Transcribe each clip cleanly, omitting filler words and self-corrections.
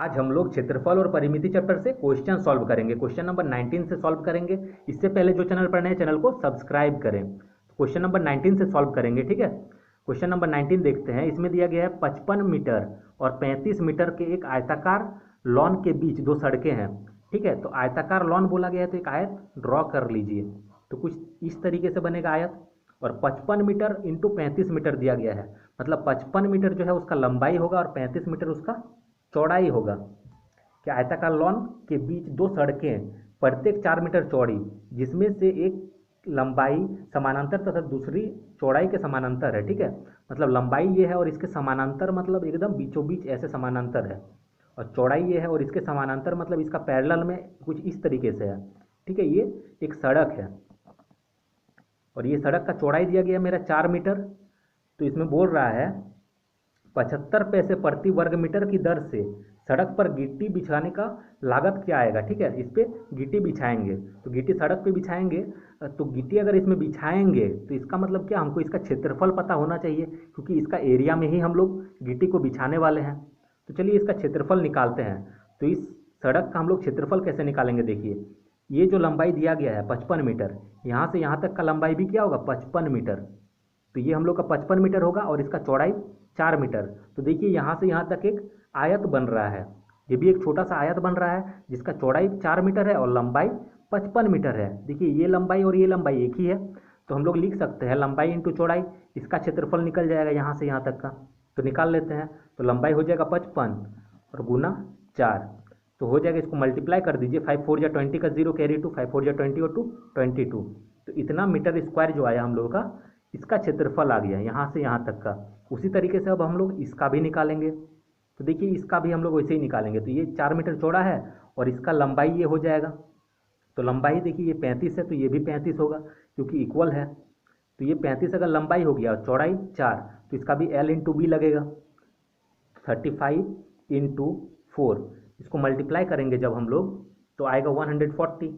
आज हम लोग क्षेत्रफल और परिमिति चैप्टर से क्वेश्चन सॉल्व करेंगे। क्वेश्चन नंबर 19 से सॉल्व करेंगे। इससे पहले जो चैनल पर नए चैनल को सब्सक्राइब करें। क्वेश्चन नंबर 19 से सॉल्व करेंगे, ठीक है। क्वेश्चन नंबर 19 देखते हैं। इसमें दिया गया है 55 मीटर और 35 मीटर के एक आयताकार लॉन के बीच दो सड़कें हैं, ठीक है। तो आयताकार लॉन बोला गया है तो एक आयत ड्रॉ कर लीजिए। तो कुछ इस तरीके से बनेगा आयत। और 55 मीटर इंटू 35 मीटर दिया गया है, मतलब 55 मीटर जो है उसका लंबाई होगा और 35 मीटर उसका चौड़ाई होगा। कि आयताकार लॉन के बीच दो सड़कें प्रत्येक 4 मीटर चौड़ी, जिसमें से एक लंबाई समानांतर तथा दूसरी चौड़ाई के समानांतर है, ठीक है। मतलब लंबाई ये है और इसके समानांतर मतलब एकदम बीचों बीच ऐसे समानांतर है, और चौड़ाई ये है और इसके समानांतर मतलब इसका पैरेलल में कुछ इस तरीके से है, ठीक है। ये एक सड़क है और ये सड़क का चौड़ाई दिया गया मेरा 4 मीटर। तो इसमें बोल रहा है 75 पैसे प्रति वर्ग मीटर की दर से सड़क पर गिट्टी बिछाने का लागत क्या आएगा, ठीक है। इस पे गिट्टी बिछाएंगे, तो गिट्टी सड़क पे बिछाएंगे, तो गिट्टी अगर इसमें बिछाएंगे तो इसका मतलब क्या, हमको इसका क्षेत्रफल पता होना चाहिए, क्योंकि इसका एरिया में ही हम लोग गिट्टी को बिछाने वाले हैं। तो चलिए इसका क्षेत्रफल निकालते हैं। तो इस सड़क का हम लोग क्षेत्रफल कैसे निकालेंगे, देखिए। ये जो लंबाई दिया गया है 55 मीटर, यहाँ से यहाँ तक का लंबाई भी क्या होगा, 55 मीटर। तो ये हम लोग का 55 मीटर होगा और इसका चौड़ाई 4 मीटर। तो देखिए यहाँ से यहाँ तक एक आयत बन रहा है। ये भी एक छोटा सा आयत बन रहा है जिसका चौड़ाई 4 मीटर है और लंबाई 55 मीटर है। देखिए ये लंबाई और ये लंबाई एक ही है, तो हम लोग लिख सकते हैं लंबाई इंटू चौड़ाई। इसका क्षेत्रफल निकल जाएगा यहाँ से यहाँ तक का, तो निकाल लेते हैं। तो लंबाई हो जाएगा 55 और गुना 4, तो हो जाएगा, इसको मल्टीप्लाई कर दीजिए। 5 4 जा 20 का 0 कैरी टू, 5 4 जा 20 और 2 22। तो इतना मीटर स्क्वायर जो आया हम लोगों का, इसका क्षेत्रफल आ गया यहाँ से यहाँ तक का। उसी तरीके से अब हम लोग इसका भी निकालेंगे। तो देखिए इसका भी हम लोग वैसे ही निकालेंगे। तो ये 4 मीटर चौड़ा है और इसका लंबाई ये हो जाएगा। तो लंबाई देखिए ये 35 है, तो ये भी 35 होगा क्योंकि इक्वल है। तो ये 35 अगर लंबाई हो गया और चौड़ाई 4, तो इसका भी L इंटू बी लगेगा। 35 इंटू 4, इसको मल्टीप्लाई करेंगे जब हम लोग तो आएगा 140।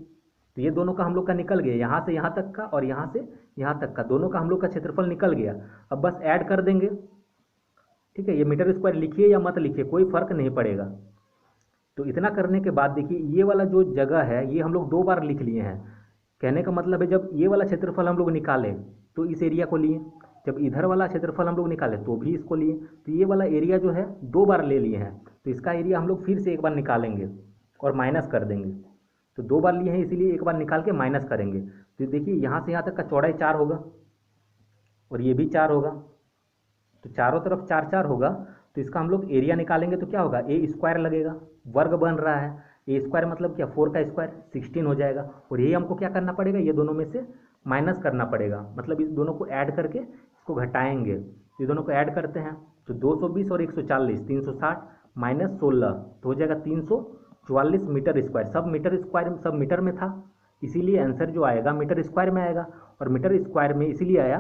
तो ये दोनों का हम लोग का निकल गया, यहाँ से यहाँ तक का और यहाँ से यहाँ तक का, दोनों का हम लोग का क्षेत्रफल निकल गया। अब बस ऐड कर देंगे, ठीक है। ये मीटर स्क्वायर लिखिए या मत लिखिए, कोई फर्क नहीं पड़ेगा। तो इतना करने के बाद देखिए ये वाला जो जगह है ये हम लोग 2 बार लिख लिए हैं। कहने का मतलब है जब ये वाला क्षेत्रफल हम लोग निकाले तो इस एरिया को लिए, जब इधर वाला क्षेत्रफल हम लोग निकाले तो भी इसको लिए। तो ये वाला एरिया जो है 2 बार ले लिए हैं, तो इसका एरिया हम लोग फिर से एक बार निकालेंगे और माइनस कर देंगे। तो 2 बार लिए हैं इसीलिए एक बार निकाल के माइनस करेंगे। तो देखिए यहाँ से यहाँ तक का चौड़ाई 4 होगा और ये भी 4 होगा, तो चारों तरफ 4 4 होगा। तो इसका हम लोग एरिया निकालेंगे तो क्या होगा, ए स्क्वायर लगेगा, वर्ग बन रहा है। ए स्क्वायर मतलब क्या, 4 का स्क्वायर 16 हो जाएगा। और ये हमको क्या करना पड़ेगा, ये दोनों में से माइनस करना पड़ेगा, मतलब इस दोनों को ऐड करके इसको घटाएंगे। तो ये दोनों को ऐड करते हैं तो 220 और 140 360 माइनस 16, तो हो जाएगा 344 मीटर स्क्वायर। सब मीटर स्क्वायर, सब मीटर में था, इसीलिए आंसर जो आएगा मीटर स्क्वायर में आएगा। और मीटर स्क्वायर में इसीलिए आया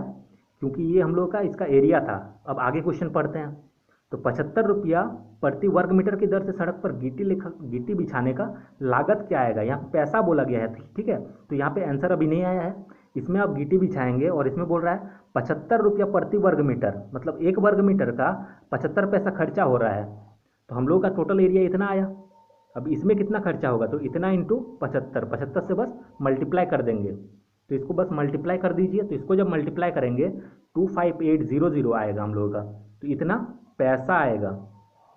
क्योंकि ये हम लोग का इसका एरिया था। अब आगे क्वेश्चन पढ़ते हैं। तो 75 रुपया प्रति वर्ग मीटर की दर से सड़क पर गिट्टी बिछाने का लागत क्या आएगा, यहाँ पैसा बोला गया है, ठीक है। तो यहाँ पे आंसर अभी नहीं आया है, इसमें आप गिट्टी बिछाएंगे और इसमें बोल रहा है 75 रुपया प्रति वर्ग मीटर, मतलब एक वर्ग मीटर का 75 पैसा खर्चा हो रहा है। तो हम लोग का टोटल एरिया इतना आया। अब इसमें कितना खर्चा होगा, तो इतना इंटू 75, 75 से बस मल्टीप्लाई कर देंगे। तो इसको बस मल्टीप्लाई कर दीजिए। तो इसको जब मल्टीप्लाई करेंगे 25800 आएगा हम लोगों का। तो इतना पैसा आएगा,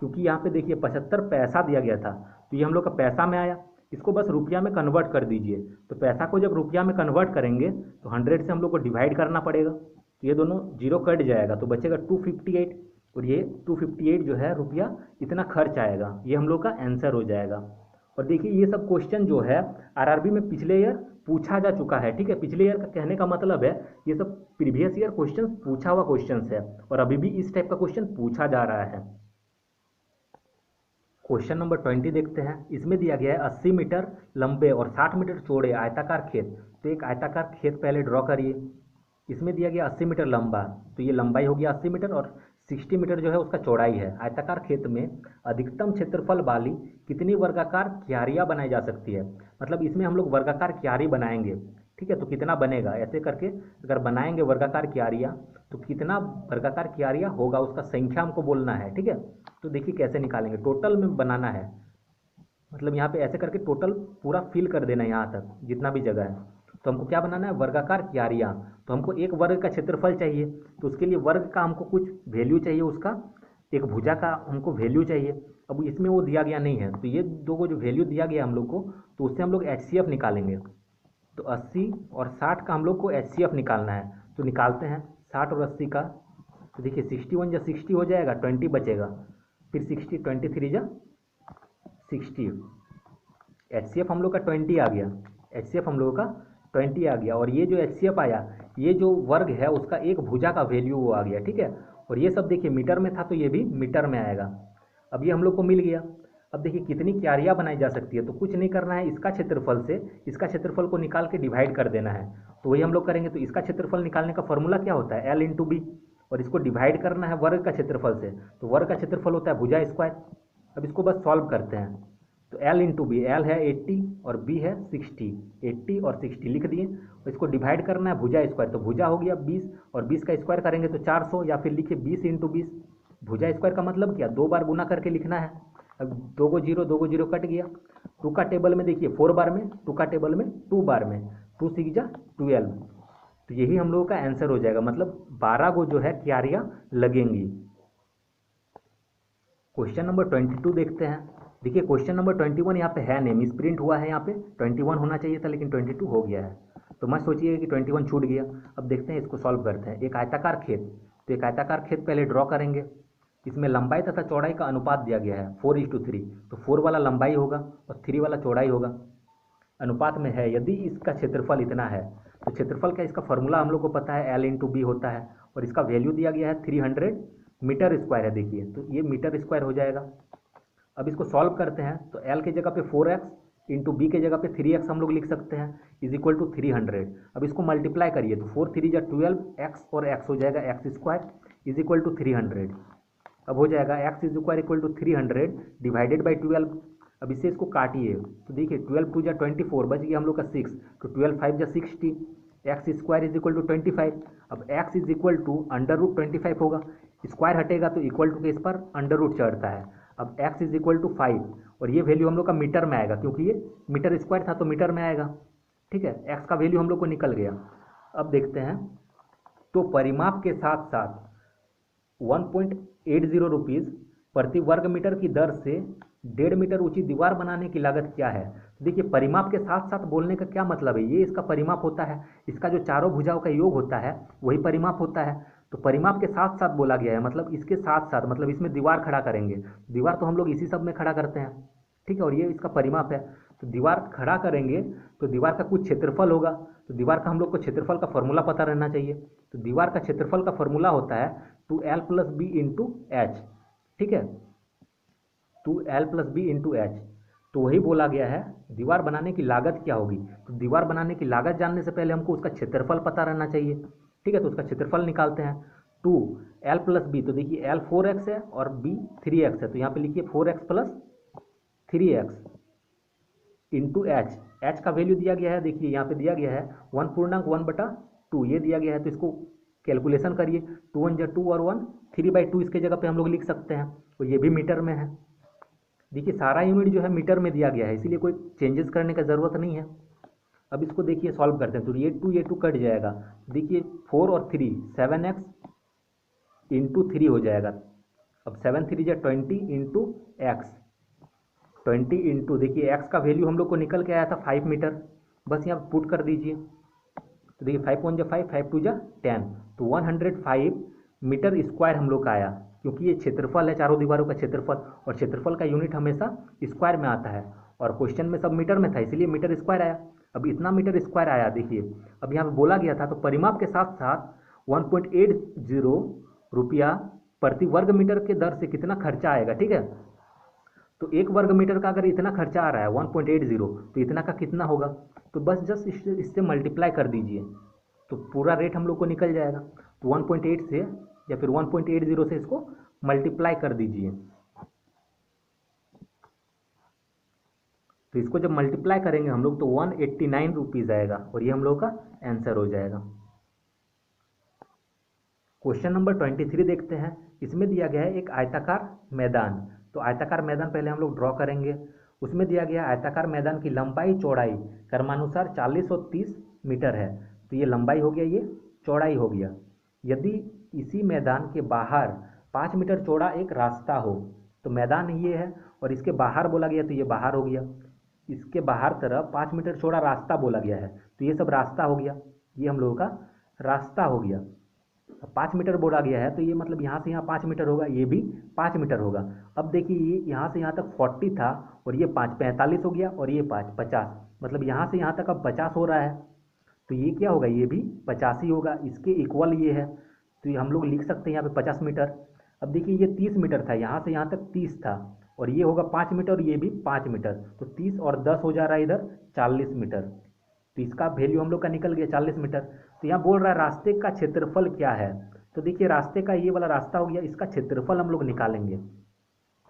क्योंकि यहाँ पे देखिए 75 पैसा दिया गया था, तो ये हम लोग का पैसा में आया। इसको बस रुपया में कन्वर्ट कर दीजिए। तो पैसा को जब रुपया में कन्वर्ट करेंगे तो 100 से हम लोग को डिवाइड करना पड़ेगा, तो ये दोनों जीरो कट जाएगा, तो बचेगा 258। और ये 258 जो है रुपया, इतना खर्च आएगा, ये हम लोग का आंसर हो जाएगा। और देखिए ये सब क्वेश्चन जो है आरआरबी में पिछले ईयर पूछा जा चुका है, ठीक है। पिछले ईयर का कहने का मतलब है ये सब प्रीवियस ईयर क्वेश्चन पूछा हुआ क्वेश्चन है, और अभी भी इस टाइप का क्वेश्चन पूछा जा रहा है। क्वेश्चन नंबर 20 देखते हैं। इसमें दिया गया है 80 मीटर लंबे और 60 मीटर चौड़े आयताकार खेत। तो एक आयताकार खेत पहले ड्रॉ करिए। इसमें दिया गया 80 मीटर लंबा, तो ये लंबाई हो गया 80 मीटर और 60 मीटर जो है उसका चौड़ाई है। आयताकार खेत में अधिकतम क्षेत्रफल वाली कितनी वर्गाकार क्यारियाँ बनाई जा सकती है, मतलब इसमें हम लोग वर्गाकार क्यारी बनाएंगे। ठीक है। तो कितना बनेगा ऐसे करके अगर बनाएंगे वर्गाकार क्यारियाँ, तो कितना वर्गाकार क्यारियाँ होगा उसका संख्या हमको बोलना है, ठीक है। तो देखिए कैसे निकालेंगे, टोटल में बनाना है, मतलब यहाँ पे ऐसे करके टोटल पूरा फिल कर देना है यहाँ तक जितना भी जगह है। तो हमको क्या बनाना है, वर्गाकार क्यारियाँ। तो हमको एक वर्ग का क्षेत्रफल चाहिए, तो उसके लिए वर्ग का हमको कुछ वैल्यू चाहिए, उसका एक भुजा का हमको वैल्यू चाहिए। अब इसमें वो दिया गया नहीं है, तो ये दो को जो वैल्यू दिया गया हम लोग को, तो उससे हम लोग HCF निकालेंगे। तो 80 और 60 का हम लोग को HCF निकालना है। तो निकालते हैं 60 और 80 का। तो देखिए 61 या 60 हो जाएगा, 20 बचेगा, फिर 60 23 जा 60। HCF हम लोग का 20 आ गया, HCF हम लोगों का 20 आ गया। और ये जो HCF आया, ये जो वर्ग है उसका एक भुजा का वैल्यू वो आ गया, ठीक है। और ये सब देखिए मीटर में था, तो ये भी मीटर में आएगा। अब ये हम लोग को मिल गया। अब देखिए कितनी क्यारियाँ बनाई जा सकती है, तो कुछ नहीं करना है, इसका क्षेत्रफल से इसका क्षेत्रफल को निकाल के डिवाइड कर देना है। तो वही हम लोग करेंगे। तो इसका क्षेत्रफल निकालने का फॉर्मूला क्या होता है, L इंटू बी, और इसको डिवाइड करना है वर्ग का क्षेत्रफल से। तो वर्ग का क्षेत्रफल होता है भुजा स्क्वायर। अब इसको बस सॉल्व करते हैं। तो L इंटू बी, एल है 80 और बी है 60, 80 और 60 लिख दिए। और इसको डिवाइड करना है भुजा स्क्वायर, तो भुजा हो गया 20, और 20 का स्क्वायर करेंगे तो 400, या फिर लिखिए 20 इंटू 20। भुजा स्क्वायर का मतलब क्या, 2 बार गुना करके लिखना है। अब 2 को 0 कट गया। 2 का टेबल में देखिए 4 बार में, 2 का टेबल में 2 बार में, 2 6 जा 12। तो यही हम लोगों का आंसर हो जाएगा, मतलब 12 को जो है क्यारियाँ लगेंगी। क्वेश्चन नंबर 22 देखते हैं। देखिए क्वेश्चन नंबर 21 यहाँ पे है नहीं, मिस प्रिंट हुआ है, यहाँ पे 21 होना चाहिए था लेकिन 22 हो गया है। तो मत सोचिए कि 21 छूट गया। अब देखते हैं, इसको सॉल्व करते हैं। एक आयताकार खेत, तो एक आयताकार खेत पहले ड्रॉ करेंगे। इसमें लंबाई तथा चौड़ाई का अनुपात दिया गया है 4:3। तो 4 वाला लंबाई होगा और 3 वाला चौड़ाई होगा, अनुपात में है। यदि इसका क्षेत्रफल इतना है, तो क्षेत्रफल का इसका फॉर्मूला हम लोग को पता है, L इंटू बी होता है, और इसका वैल्यू दिया गया है 300 मीटर स्क्वायर है। देखिए तो ये मीटर स्क्वायर हो जाएगा। अब इसको सॉल्व करते हैं, तो L के जगह पे 4x इंटू बी के जगह पे 3x हम लोग लिख सकते हैं, इज इक्वल टू 300। अब इसको मल्टीप्लाई करिए, तो 4 3 जा 12, x और x हो जाएगा x square is equal to 300। अब हो जाएगा x is equal to 300 divided by 12। अब इससे इसको काटिए, तो देखिए 12 2 जा 24, बच गया हम लोग का 6, तो 12 5 जा 60, x square is equal to 25। अब x is equal to under root 25 होगा, स्क्वायर हटेगा तो इक्वल टू के इस पर अंडर रूट चढ़ता है। अब x इज इक्वल टू 5, और ये वैल्यू हम लोग का मीटर में आएगा, क्योंकि ये मीटर स्क्वायर था तो मीटर में आएगा, ठीक है। x का वैल्यू हम लोग को निकल गया। अब देखते हैं, तो परिमाप के साथ साथ 1.80 रुपीज़ प्रति वर्ग मीटर की दर से 1.5 मीटर ऊंची दीवार बनाने की लागत क्या है। तो देखिए परिमाप के साथ साथ बोलने का क्या मतलब है, ये इसका परिमाप होता है, इसका जो चारों भुजाओं का योग होता है वही परिमाप होता है। तो परिमाप के साथ साथ बोला गया है, मतलब इसके साथ साथ, मतलब इसमें दीवार खड़ा करेंगे। दीवार तो हम लोग इसी सब में खड़ा करते हैं, ठीक है, और ये इसका परिमाप है। तो दीवार खड़ा करेंगे तो दीवार का कुछ क्षेत्रफल होगा, तो दीवार का हम लोग को क्षेत्रफल का फॉर्मूला पता रहना चाहिए। तो दीवार का क्षेत्रफल का फॉर्मूला होता है 2L plus B into H, ठीक है, 2L plus B into H. तो वही बोला गया है, दीवार बनाने की लागत क्या होगी। तो दीवार बनाने की लागत जानने से पहले हमको उसका क्षेत्रफल पता रहना चाहिए, ठीक है। तो उसका क्षेत्रफल निकालते हैं, 2L प्लस बी, तो देखिए L 4x है और B 3x है, तो यहाँ पे लिखिए 4x plus 3x into H. H का वैल्यू दिया गया है, देखिए यहाँ पे दिया गया है 1/1/2, ये दिया गया है। तो इसको कैलकुलेशन करिए, 2 1 जा 2 और 1 3/2 इसके जगह पे हम लोग लिख सकते हैं, और ये भी मीटर में है। देखिए सारा यूनिट जो है मीटर में दिया गया है, इसीलिए कोई चेंजेस करने का ज़रूरत नहीं है। अब इसको देखिए सॉल्व करते हैं, तो ये 2 कट जाएगा। देखिए 4 और 3 7x इंटू 3 हो जाएगा। अब 7 3 जा 20 इंटू एक्स, 20 इंटू, देखिए x का वैल्यू हम लोग को निकल के आया था 5 मीटर, बस यहाँ पुट कर दीजिए। तो देखिए 5 1 जा 5, 5 2 जा 10, तो 105 मीटर स्क्वायर हम लोग का आया, क्योंकि ये क्षेत्रफल है, चारों दीवारों का क्षेत्रफल, और क्षेत्रफल का यूनिट हमेशा स्क्वायर में आता है, और क्वेश्चन में सब मीटर में था इसलिए मीटर स्क्वायर आया। अब इतना मीटर स्क्वायर आया, देखिए अब यहाँ पे बोला गया था, तो परिमाप के साथ साथ 1.80 रुपया प्रति वर्ग मीटर के दर से कितना खर्चा आएगा, ठीक है। तो 1 वर्ग मीटर का अगर इतना खर्चा आ रहा है 1.80, तो इतना का कितना होगा, तो बस जस्ट इससे मल्टीप्लाई कर दीजिए, तो पूरा रेट हम लोग को निकल जाएगा। तो 1.8 से या फिर 1.80 से इसको मल्टीप्लाई कर दीजिए, तो इसको जब मल्टीप्लाई करेंगे हम लोग तो 189 रुपीज़ आएगा और ये हम लोग का आंसर हो जाएगा। क्वेश्चन नंबर 23 देखते हैं। इसमें दिया गया है एक आयताकार मैदान। तो आयताकार मैदान पहले हम लोग ड्रॉ करेंगे। उसमें दिया गया आयताकार मैदान की लंबाई चौड़ाई क्रमानुसार 40 और 30 मीटर है। तो ये लंबाई हो गया, ये चौड़ाई हो गया। यदि इसी मैदान के बाहर 5 मीटर चौड़ा एक रास्ता हो, तो मैदान ये है और इसके बाहर बोला गया तो ये बाहर हो गया। इसके बाहर तरफ 5 मीटर चौड़ा रास्ता बोला गया है, तो ये सब रास्ता हो गया, ये हम लोगों का रास्ता हो गया। 5 मीटर बोला गया है तो ये मतलब यहाँ से यहाँ 5 मीटर होगा, ये भी 5 मीटर होगा। अब देखिए ये यहाँ से यहाँ तक 40 था और ये 5 45 हो गया और ये 5 50, मतलब यहाँ से यहाँ तक अब 50 हो रहा है। तो ये क्या होगा, ये भी 50 ही होगा, इसके इक्वल ये है। तो ये हम लोग लिख सकते हैं यहाँ पे 50 मीटर। अब देखिए ये 30 मीटर था, यहाँ से यहाँ तक 30 था और ये होगा 5 मीटर और ये भी 5 मीटर, तो 30 और 10 हो जा रहा है इधर 40 मीटर। तो इसका वैल्यू हम लोग का निकल गया 40 मीटर। तो यहाँ बोल रहा है रास्ते का क्षेत्रफल क्या है। तो देखिए रास्ते का ये वाला रास्ता हो गया, इसका क्षेत्रफल हम लोग निकालेंगे।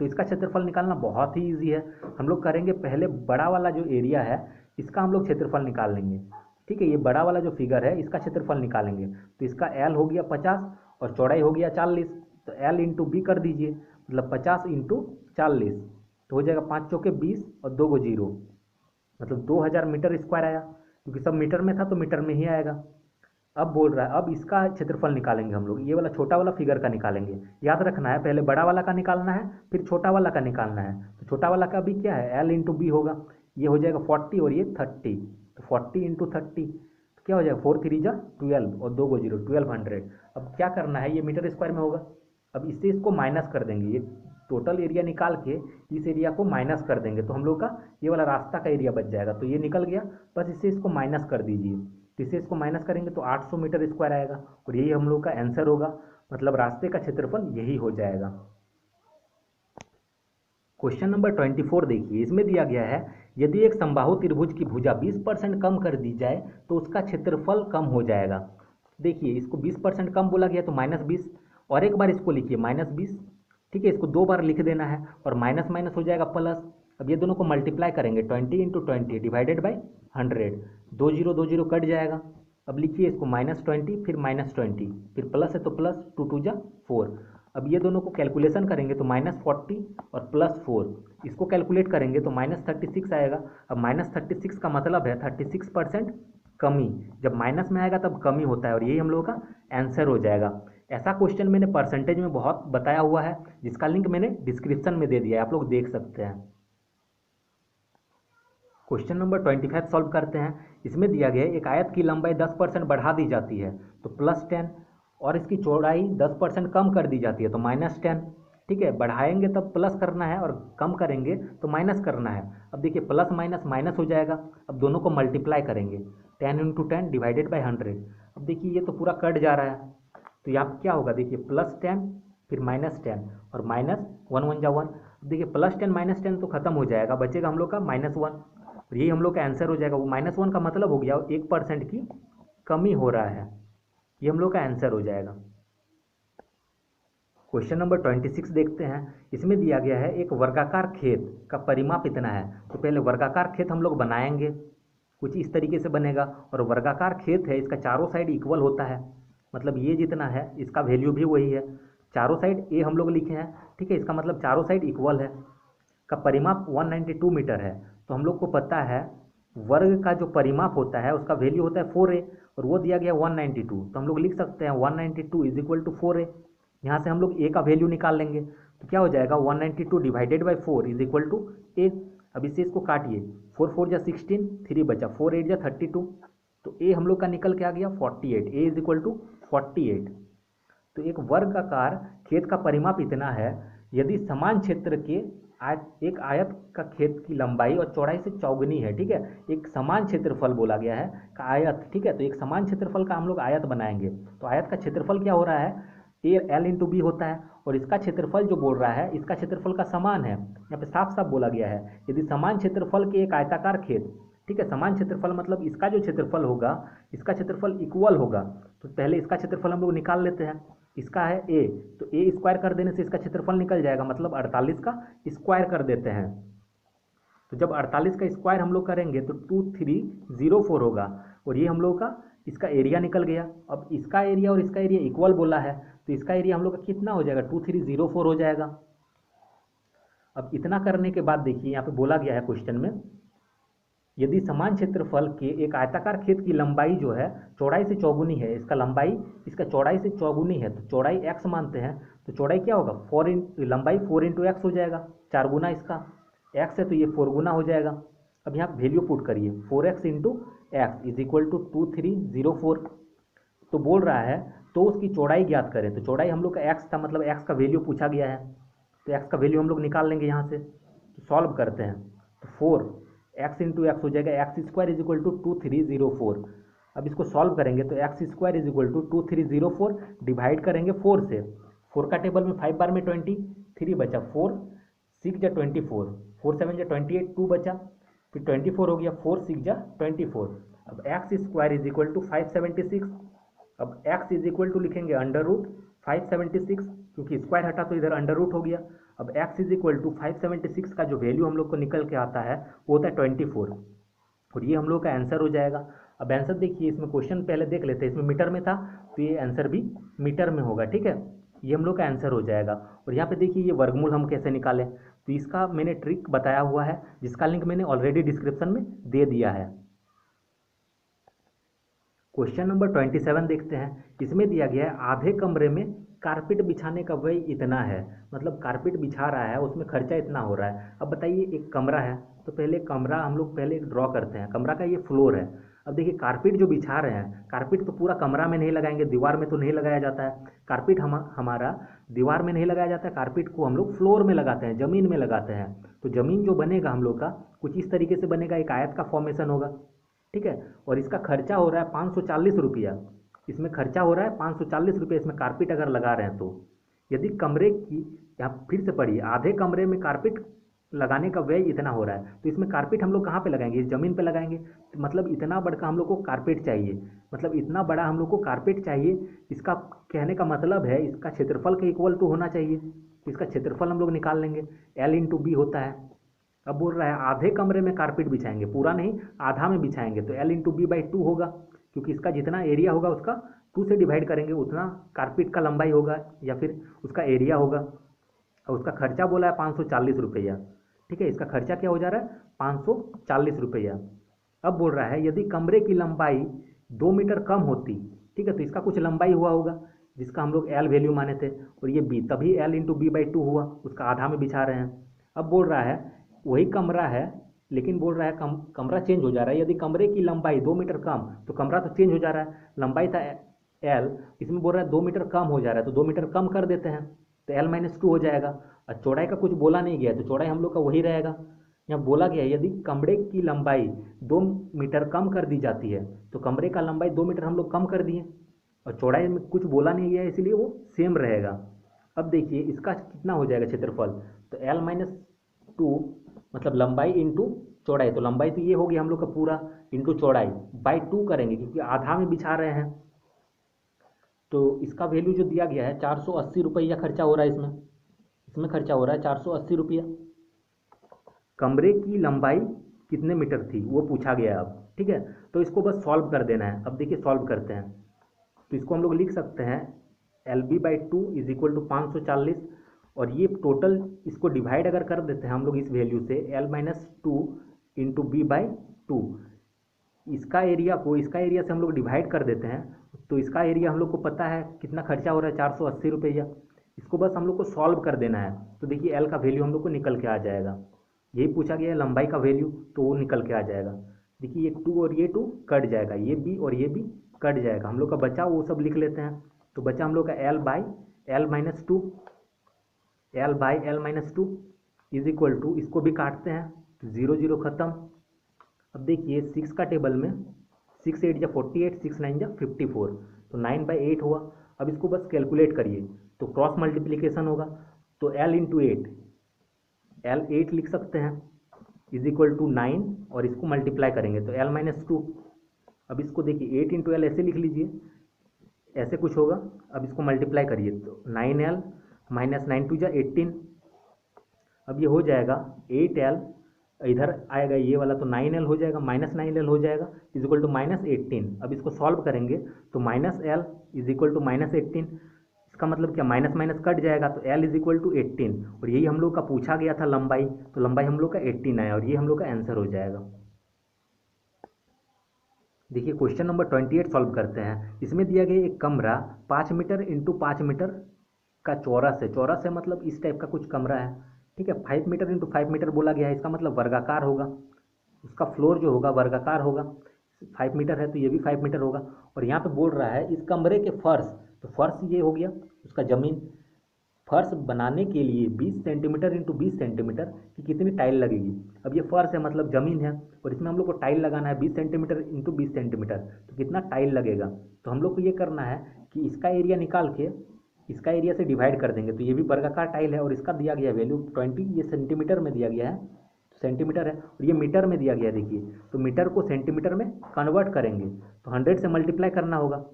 तो इसका क्षेत्रफल निकालना बहुत ही ईजी है। हम लोग करेंगे पहले बड़ा वाला जो एरिया है इसका हम लोग क्षेत्रफल निकाल लेंगे। ठीक है, ये बड़ा वाला जो फिगर है इसका क्षेत्रफल निकालेंगे। तो इसका एल हो गया 50 और चौड़ाई हो गया 40, तो एल इंटू बी कर दीजिए, मतलब 50 इंटू 40 तो हो जाएगा 5 चौके 20 और 2 को 0, मतलब 2000 मीटर स्क्वायर आया। क्योंकि सब मीटर में था तो मीटर में ही आएगा। अब बोल रहा है अब इसका क्षेत्रफल निकालेंगे हम लोग, ये वाला छोटा वाला फिगर का निकालेंगे। याद रखना है पहले बड़ा वाला का निकालना है फिर छोटा वाला का निकालना है। तो छोटा वाला का भी क्या है, एल इंटू बी होगा, ये हो जाएगा 40 और ये 30, तो 40 इंटू 30 तो क्या हो जाएगा 4 3 जा 12 और 2 को 0 1200। अब क्या करना है, ये मीटर स्क्वायर में होगा। अब इससे इसको माइनस कर देंगे, ये टोटल एरिया निकाल के इस एरिया को माइनस कर देंगे तो हम लोग का ये वाला रास्ता का एरिया बच जाएगा। तो ये निकल गया, बस इससे इसको माइनस कर दीजिए। तो इससे इसको माइनस करेंगे तो 800 मीटर स्क्वायर आएगा और यही हम लोग का आंसर होगा, मतलब रास्ते का क्षेत्रफल यही हो जाएगा। क्वेश्चन नंबर 24 देखिए। इसमें दिया गया है यदि एक समबाहु त्रिभुज की भुजा 20% कम कर दी जाए तो उसका क्षेत्रफल कम हो जाएगा। देखिए इसको 20% कम बोला गया तो -20 और एक बार इसको लिखिए -20। ठीक है, इसको 2 बार लिख देना है और माइनस माइनस हो जाएगा प्लस। अब ये दोनों को मल्टीप्लाई करेंगे 20 इंटू 20 डिवाइडेड बाई 100, 2 0 कट जाएगा। अब लिखिए इसको -20 फिर -20 फिर प्लस है तो प्लस 2 2 जा 4। अब ये दोनों को कैलकुलेशन करेंगे तो -40 और +4, इसको कैलकुलेट करेंगे तो -36 आएगा। अब -36 का मतलब है 36% कमी, जब माइनस में आएगा तब कमी होता है और यही हम लोगों का आंसर हो जाएगा। ऐसा क्वेश्चन मैंने परसेंटेज में बहुत बताया हुआ है, जिसका लिंक मैंने डिस्क्रिप्शन में दे दिया है, आप लोग देख सकते हैं। क्वेश्चन नंबर 25 सॉल्व करते हैं। इसमें दिया गया है एक आयत की लंबाई 10% बढ़ा दी जाती है तो +10 और इसकी चौड़ाई 10% कम कर दी जाती है तो -10। ठीक है, बढ़ाएंगे तब प्लस करना है और कम करेंगे तो माइनस करना है। अब देखिए प्लस माइनस माइनस हो जाएगा। अब दोनों को मल्टीप्लाई करेंगे 10 इंटू 10 डिवाइडेड बाई 100। अब देखिए ये तो पूरा कट जा रहा है तो यहाँ क्या होगा, देखिए +10 फिर -10 और -1 1 जा 1। देखिए +10 -10 तो खत्म हो जाएगा, बचेगा हम लोग का -1 और यही हम लोग का आंसर हो जाएगा। वो -1 का मतलब हो गया 1% की कमी हो रहा है, ये हम लोग का आंसर हो जाएगा। क्वेश्चन नंबर 26 देखते हैं। इसमें दिया गया है एक वर्गाकार खेत का परिमाप इतना है। तो पहले वर्गाकार खेत हम लोग बनाएंगे, कुछ इस तरीके से बनेगा और वर्गाकार खेत है इसका चारों साइड इक्वल होता है, मतलब ये जितना है इसका वैल्यू भी वही है। चारों साइड ए हम लोग लिखे हैं, ठीक है, इसका मतलब चारों साइड इक्वल है। का परिमाप 192 मीटर है। तो हम लोग को पता है वर्ग का जो परिमाप होता है उसका वैल्यू होता है 4a और वो दिया गया 192, तो हम लोग लिख सकते हैं 192 = 4a। यहाँ से हम लोग a का वैल्यू निकाल लेंगे तो क्या हो जाएगा 192 डिवाइडेड बाई 4 = a। अब इससे इसको काटिए, 4 4 जा 16, 3 बचा, 4 8 जा 32, तो a हम लोग का निकल के आ गया 48, a = 48। तो एक वर्गाकार खेत का परिमाप इतना है यदि समान क्षेत्र के एक आयत का खेत की लंबाई और चौड़ाई से चौगुनी है। ठीक है, एक समान क्षेत्रफल बोला गया है का आयत। ठीक है, तो एक समान क्षेत्रफल का हम लोग आयत बनाएंगे तो आयत का क्षेत्रफल क्या हो रहा है, एल इंटू बी होता है और इसका क्षेत्रफल जो बोल रहा है इसका क्षेत्रफल का समान है। यहाँ पे साफ साफ बोला गया है यदि समान क्षेत्रफल के एक आयताकार खेत, ठीक है, समान क्षेत्रफल मतलब इसका जो क्षेत्रफल होगा इसका क्षेत्रफल इक्वल होगा। तो पहले इसका क्षेत्रफल हम लोग निकाल लेते हैं। इसका है a, तो a² कर देने से इसका क्षेत्रफल निकल जाएगा, मतलब 48 का स्क्वायर कर देते हैं। तो जब 48 का स्क्वायर हम लोग करेंगे तो 2304 होगा, और ये हम लोग का इसका एरिया निकल गया। अब इसका एरिया और इसका एरिया इक्वल बोला है, तो इसका एरिया हम लोग का कितना हो जाएगा, 2304 हो जाएगा। अब इतना करने के बाद देखिए यहाँ पे बोला गया है क्वेश्चन में, यदि समान क्षेत्रफल के एक आयताकार खेत की लंबाई जो है चौड़ाई से चौगुनी है, इसका लंबाई इसका चौड़ाई से चौगुनी है, तो चौड़ाई x मानते हैं, तो चौड़ाई क्या होगा, लंबाई 4 इंटू एक्स हो जाएगा, 4 गुना इसका x है तो ये 4 गुना हो जाएगा। अब यहाँ वैल्यू पुट करिए, 4x into x is equal to 2304। तो बोल रहा है तो उसकी चौड़ाई ज्ञात करें, तो चौड़ाई हम लोग का x था, मतलब x का वैल्यू पूछा गया है, तो x का वैल्यू हम लोग निकाल लेंगे यहाँ से। तो सॉल्व करते हैं, तो 4x इंटू एक्स हो जाएगा x square is equal to 2304। अब इसको सॉल्व करेंगे तो x square is equal to 2304 divide करेंगे 4 से, 4 का टेबल में 5 बार में 20, 3 बचा 4, 6 जा 24, 4 7 जा 28, 2 बचा, फिर 24 हो गया, 4 6 जा 24। अब x square is equal to 576। अब एक्स इज इक्वल टू लिखेंगे अंडर रूट 576, क्योंकि स्क्वायर हटा तो इधर अंडर रूट हो गया। अब x इज इक्वल टू 576 का जो वैल्यू हम लोग को निकल के आता है वो होता है 24, और ये हम लोग का आंसर हो जाएगा। अब आंसर देखिए, इसमें क्वेश्चन पहले देख लेते हैं, इसमें मीटर में था तो ये आंसर भी मीटर में होगा, ठीक है, ये हम लोग का आंसर हो जाएगा। और यहाँ पे देखिए ये वर्गमूल हम कैसे निकालें, तो इसका मैंने ट्रिक बताया हुआ है, जिसका लिंक मैंने ऑलरेडी डिस्क्रिप्शन में दे दिया है। क्वेश्चन नंबर 27 देखते हैं। इसमें दिया गया है आधे कमरे में कारपेट बिछाने का व्यय इतना है, मतलब कारपेट बिछा रहा है उसमें खर्चा इतना हो रहा है। अब बताइए एक कमरा है, तो पहले कमरा हम लोग पहले ड्रॉ करते हैं, कमरा का ये फ्लोर है। अब देखिए कारपेट जो बिछा रहे हैं, कारपेट तो पूरा कमरा में नहीं लगाएंगे, दीवार में तो नहीं लगाया जाता है, कारपेट हमारा दीवार में नहीं लगाया जाता है, कारपेट को हम लोग फ्लोर में लगाते हैं, ज़मीन में लगाते हैं। तो ज़मीन जो बनेगा हम लोग का कुछ इस तरीके से बनेगा, एक आयत का फॉर्मेशन होगा, ठीक है, और इसका खर्चा हो रहा है 540 रुपया, इसमें खर्चा हो रहा है 540 रुपये, इसमें कारपेट अगर लगा रहे हैं तो। यदि कमरे की, यहाँ फिर से पढ़िए, आधे कमरे में कारपेट लगाने का व्यय इतना हो रहा है, तो इसमें कारपेट हम लोग कहाँ पे लगाएंगे, इस ज़मीन पे लगाएंगे, तो मतलब इतना बड़ा हम लोग को कारपेट चाहिए, मतलब इतना बड़ा हम लोग को कारपेट चाहिए। इसका कहने का मतलब है इसका क्षेत्रफल के इक्वल टू होना चाहिए, इसका क्षेत्रफल हम लोग निकाल लेंगे, एल इंटू बी होता है। अब बोल रहा है आधे कमरे में कारपेट बिछाएंगे, पूरा नहीं आधा में बिछाएंगे, तो एल इंटू बी बाई 2 होगा, क्योंकि इसका जितना एरिया होगा उसका 2 से डिवाइड करेंगे, उतना कारपेट का लंबाई होगा या फिर उसका एरिया होगा। और उसका खर्चा बोला है 540 रुपया, ठीक है, इसका खर्चा क्या हो जा रहा है 540 रुपया। अब बोल रहा है यदि कमरे की लंबाई 2 मीटर कम होती, ठीक है, तो इसका कुछ लंबाई हुआ होगा जिसका हम लोग एल वैल्यू माने थे, और ये बी, तभी एल इंटू बी बाई 2 हुआ, उसका आधा में बिछा रहे हैं। अब बोल रहा है वही कमरा है, लेकिन बोल रहा है कमरा चेंज हो जा रहा है। यदि कमरे की लंबाई 2 मीटर कम, तो कमरा तो चेंज हो जा रहा है, लंबाई था एल, इसमें बोल रहा है 2 मीटर कम हो जा रहा है, तो 2 मीटर कम कर देते हैं, तो एल माइनस 2 हो जाएगा। और चौड़ाई का कुछ बोला नहीं गया है, तो चौड़ाई हम लोग का वही रहेगा। यहाँ बोला गया है यदि कमरे की लंबाई 2 मीटर कम कर दी जाती है, तो कमरे का लंबाई 2 मीटर हम लोग कम कर दिए, और चौड़ाई में कुछ बोला नहीं गया है, इसलिए वो सेम रहेगा। अब देखिए इसका कितना हो जाएगा क्षेत्रफल, तो एल माइनस 2 मतलब लंबाई इंटू चौड़ाई, तो लंबाई तो ये होगी हम लोग का पूरा, इंटू चौड़ाई बाई 2 करेंगे, क्योंकि आधा में बिछा रहे हैं। तो इसका वैल्यू जो दिया गया है 480 रुपया खर्चा हो रहा है, इसमें खर्चा हो रहा है 480 रुपया। कमरे की लंबाई कितने मीटर थी वो पूछा गया है अब, ठीक है, तो इसको बस सॉल्व कर देना है। अब देखिए सॉल्व करते हैं, तो इसको हम लोग लिख सकते हैं L B by 2 is equal to 540, और ये टोटल इसको डिवाइड अगर कर देते हैं हम लोग इस वैल्यू से, L minus 2 into B by 2, इसका एरिया को इसका एरिया से हम लोग डिवाइड कर देते हैं, तो इसका एरिया हम लोग को पता है कितना खर्चा हो रहा है 480 रुपया। इसको बस हम लोग को सॉल्व कर देना है, तो देखिए एल का वैल्यू हम लोग को निकल के आ जाएगा, यही पूछा गया है लंबाई का वैल्यू, तो वो निकल के आ जाएगा। देखिए ये 2 और ये 2 कट जाएगा, ये बी और ये भी कट जाएगा, हम लोग का बचा वो सब लिख लेते हैं। तो बचा हम लोग का L by L minus 2, L by L minus 2 is equal to, इसको भी काटते हैं तो 0 0 खत्म। अब देखिए 6 का टेबल में 6 8 जा 48, 6 9 जा 54, तो 9/8 हुआ। अब इसको बस कैलकुलेट करिए, तो क्रॉस मल्टीप्लिकेशन होगा, तो एल इंटू 8, एल 8 लिख सकते हैं इज इक्वल टू 9, और इसको मल्टीप्लाई करेंगे तो एल माइनस 2। अब इसको देखिए 8 इंटू एल ऐसे लिख लीजिए, ऐसे कुछ होगा। अब इसको मल्टीप्लाई करिए तो 9L माइनस 9 2 जा 18, अब ये हो जाएगा 8L इधर आएगा ये वाला तो 9L हो जाएगा, -9L हो जाएगा इज इक्वल टू -18। अब इसको सॉल्व करेंगे तो -L इज इक्वल टू -18। इसका मतलब क्या, माइनस माइनस कट जाएगा तो L इज इक्वल टू 18, और यही हम लोग का पूछा गया था लंबाई, तो लंबाई हम लोग का 18 आया और ये हम लोग का आंसर हो जाएगा। देखिए क्वेश्चन नंबर 28 सॉल्व करते हैं। इसमें दिया गया एक कमरा 5 मीटर इंटू 5 मीटर का चौरस है। चौरस है मतलब इस टाइप का कुछ कमरा है, ठीक है। 5 मीटर इंटू 5 मीटर बोला गया है, इसका मतलब वर्गाकार होगा, उसका फ्लोर जो होगा वर्गाकार होगा। 5 मीटर है तो ये भी 5 मीटर होगा। और यहाँ पे बोल रहा है इस कमरे के फर्श, तो फर्श ये हो गया उसका ज़मीन। फर्श बनाने के लिए 20 सेंटीमीटर इंटू 20 सेंटीमीटर की कितनी टाइल लगेगी। अब ये फर्श है मतलब ज़मीन है, और इसमें हम लोग को टाइल लगाना है 20 सेंटीमीटर इंटू 20 सेंटीमीटर, तो कितना टाइल लगेगा। तो हम लोग को ये करना है कि इसका एरिया निकाल के इसका एरिया से डिवाइड कर देंगे। तो ये भी वर्गाकार टाइल है और इसका दिया गया वैल्यू 20, ये सेंटीमीटर में दिया गया है, तो सेंटीमीटर है, और ये मीटर में दिया गया है। देखिए तो मीटर को सेंटीमीटर में कन्वर्ट करेंगे तो 100 से मल्टीप्लाई करना होगा।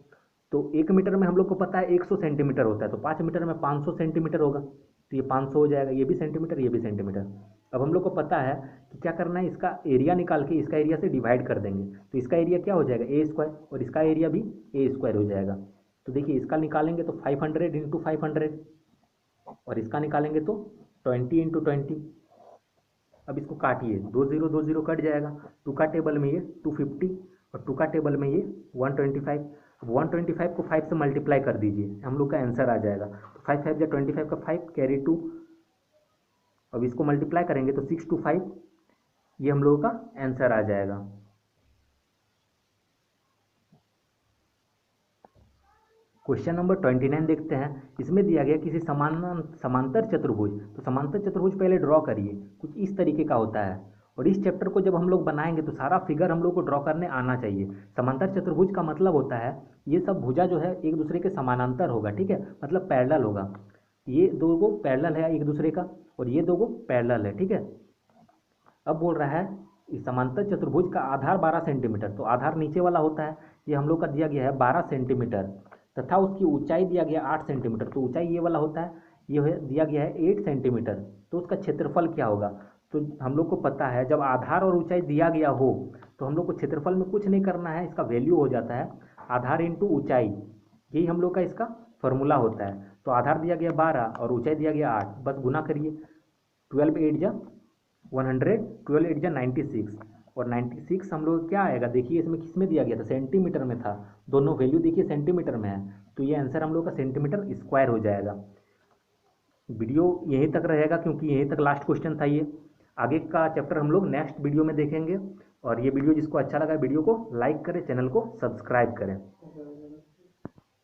तो 1 मीटर में हम लोग को पता है 100 सेंटीमीटर होता है, तो 5 मीटर में 500 सेंटीमीटर होगा, तो ये 500 हो जाएगा। ये भी सेंटीमीटर ये भी सेंटीमीटर। अब हम लोग को पता है कि क्या करना है, इसका एरिया निकाल के इसका एरिया से डिवाइड कर देंगे। तो इसका एरिया क्या हो जाएगा, ए स्क्वायर, और इसका एरिया भी ए स्क्वायर हो जाएगा। तो देखिए इसका निकालेंगे तो 500 इंटू 500, और इसका निकालेंगे तो 20 इंटू 20। अब इसको काटिए, 2 0 कट जाएगा। टू का टेबल में ये 250 और टू का टेबल में ये 125। अब 125 को 5 से मल्टीप्लाई कर दीजिए, हम लोग का आंसर आ जाएगा। तो 5 5 या 25 का 5 कैरी 2। अब इसको मल्टीप्लाई करेंगे तो 6 2 5, ये हम लोगों का आंसर आ जाएगा। क्वेश्चन नंबर 29 देखते हैं। इसमें दिया गया किसी समांतर चतुर्भुज, तो समांतर चतुर्भुज पहले ड्रॉ करिए, कुछ इस तरीके का होता है। और इस चैप्टर को जब हम लोग बनाएंगे तो सारा फिगर हम लोग को ड्रॉ करने आना चाहिए। समांतर चतुर्भुज का मतलब होता है ये सब भुजा जो है एक दूसरे के समानांतर होगा, ठीक है, मतलब पैरेलल होगा। ये दो गो पैरेलल है एक दूसरे का, और ये दो गो पैरेलल है, ठीक है। अब बोल रहा है इस समांतर चतुर्भुज का आधार 12 सेंटीमीटर, तो आधार नीचे वाला होता है, ये हम लोग का दिया गया है 12 सेंटीमीटर, तथा उसकी ऊंचाई दिया गया 8 सेंटीमीटर, तो ऊंचाई ये वाला होता है, ये दिया गया है 8 सेंटीमीटर। तो उसका क्षेत्रफल क्या होगा। तो हम लोग को पता है जब आधार और ऊंचाई दिया गया हो तो हम लोग को क्षेत्रफल में कुछ नहीं करना है, इसका वैल्यू हो जाता है आधार इंटू ऊंचाई, यही हम लोग का इसका फॉर्मूला होता है। तो आधार दिया गया 12 और ऊंचाई दिया गया 8, बस गुना करिए, 12 8 जा 100, 12 8 जा 96, और 96 हम लोग क्या आएगा, देखिए इसमें किस में दिया गया था, सेंटीमीटर में था, दोनों वैल्यू देखिए सेंटीमीटर में है, तो ये आंसर हम लोग का सेंटीमीटर स्क्वायर हो जाएगा। वीडियो यहीं तक रहेगा क्योंकि यहीं तक लास्ट क्वेश्चन था ये। आगे का चैप्टर हम लोग नेक्स्ट वीडियो में देखेंगे। और ये वीडियो जिसको अच्छा लगा वीडियो को लाइक करें, चैनल को सब्सक्राइब करें।